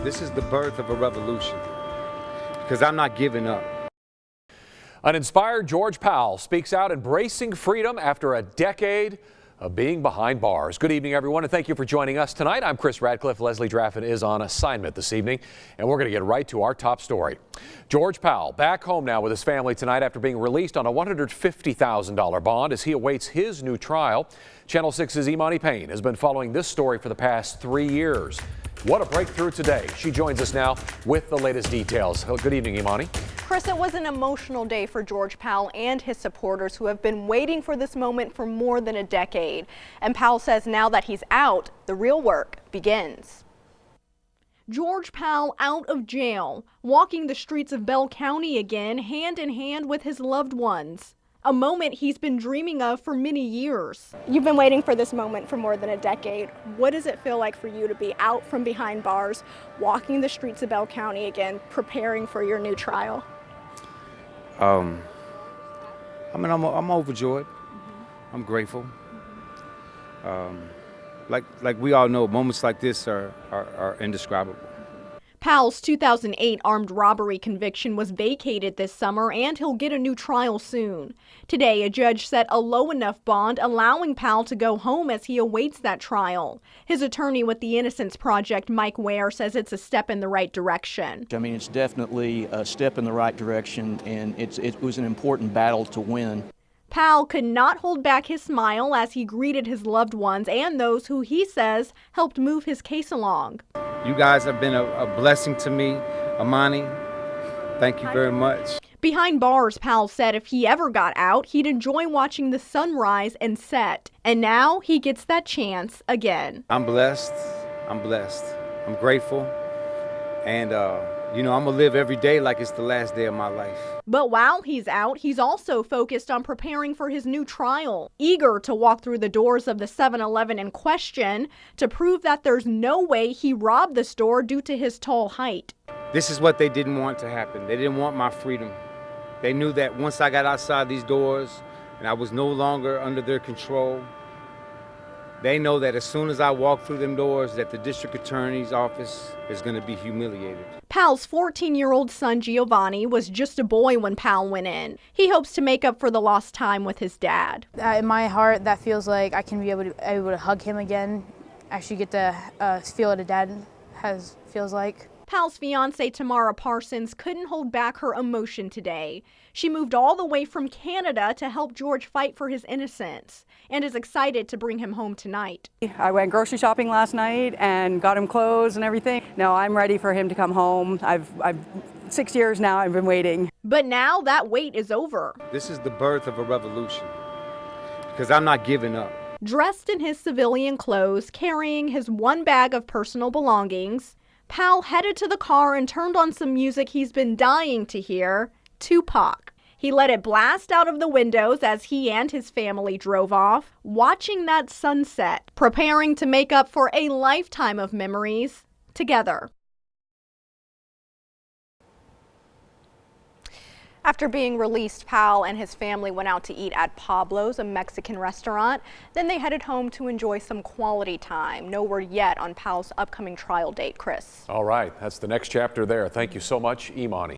This is the birth of a revolution, because I'm not giving up. An inspired George Powell speaks out embracing freedom after a decade of being behind bars. Good evening, everyone, and thank you for joining us tonight. I'm Chris Radcliffe. Leslie Draffin is on assignment this evening, and we're going to get right to our top story. George Powell back home now with his family tonight after being released on a $150,000 bond as he awaits his new trial. Channel 6's Imani Payne has been following this story for the past 3 years. What a breakthrough today. She joins us now with the latest details. Good evening, Imani. Chris, it was an emotional day for George Powell and his supporters who have been waiting for this moment for more than a decade. And Powell says now that he's out, the real work begins. George Powell out of jail, walking the streets of Bell County again, hand in hand with his loved ones. A moment he's been dreaming of for many years. You've been waiting for this moment for more than a decade. What does it feel like for you to be out from behind bars, walking the streets of Bell County again, preparing for your new trial? I'm overjoyed. I'm grateful. Like we all know, moments like this are indescribable. Powell's 2008 armed robbery conviction was vacated this summer, and he'll get a new trial soon. Today, a judge set a low enough bond allowing Powell to go home as he awaits that trial. His attorney with the Innocence Project, Mike Ware, says it's a step in the right direction. I mean, it's definitely a step in the right direction, and it was an important battle to win. Powell could not hold back his smile as he greeted his loved ones and those who he says helped move his case along. You guys have been a blessing to me, Imani. Thank you very much. Behind bars, Powell said if he ever got out, he'd enjoy watching the sun rise and set. And now he gets that chance again. I'm blessed. I'm grateful. And, I'm going to live every day like it's the last day of my life. But while he's out, he's also focused on preparing for his new trial, eager to walk through the doors of the 7-Eleven in question to prove that there's no way he robbed the store due to his tall height. This is what they didn't want to happen. They didn't want my freedom. They knew that once I got outside these doors and I was no longer under their control, they know that as soon as I walk through them doors that the district attorney's office is going to be humiliated. Powell's 14-year-old son Giovanni was just a boy when Powell went in. He hopes to make up for the lost time with his dad. In my heart, that feels like I can be able to hug him again, actually get to feel what a dad feels like. Powell's fiancée Tamara Parsons couldn't hold back her emotion today. She moved all the way from Canada to help George fight for his innocence and is excited to bring him home tonight. I went grocery shopping last night and got him clothes and everything. No, I'm ready for him to come home. I've 6 years now I've been waiting. But now that wait is over. This is the birth of a revolution, because I'm not giving up. Dressed in his civilian clothes, carrying his one bag of personal belongings, Powell headed to the car and turned on some music he's been dying to hear, Tupac. He let it blast out of the windows as he and his family drove off, watching that sunset, preparing to make up for a lifetime of memories together. After being released, Powell and his family went out to eat at Pablo's, a Mexican restaurant. Then they headed home to enjoy some quality time. No word yet on Powell's upcoming trial date, Chris. All right, that's the next chapter there. Thank you so much, Imani.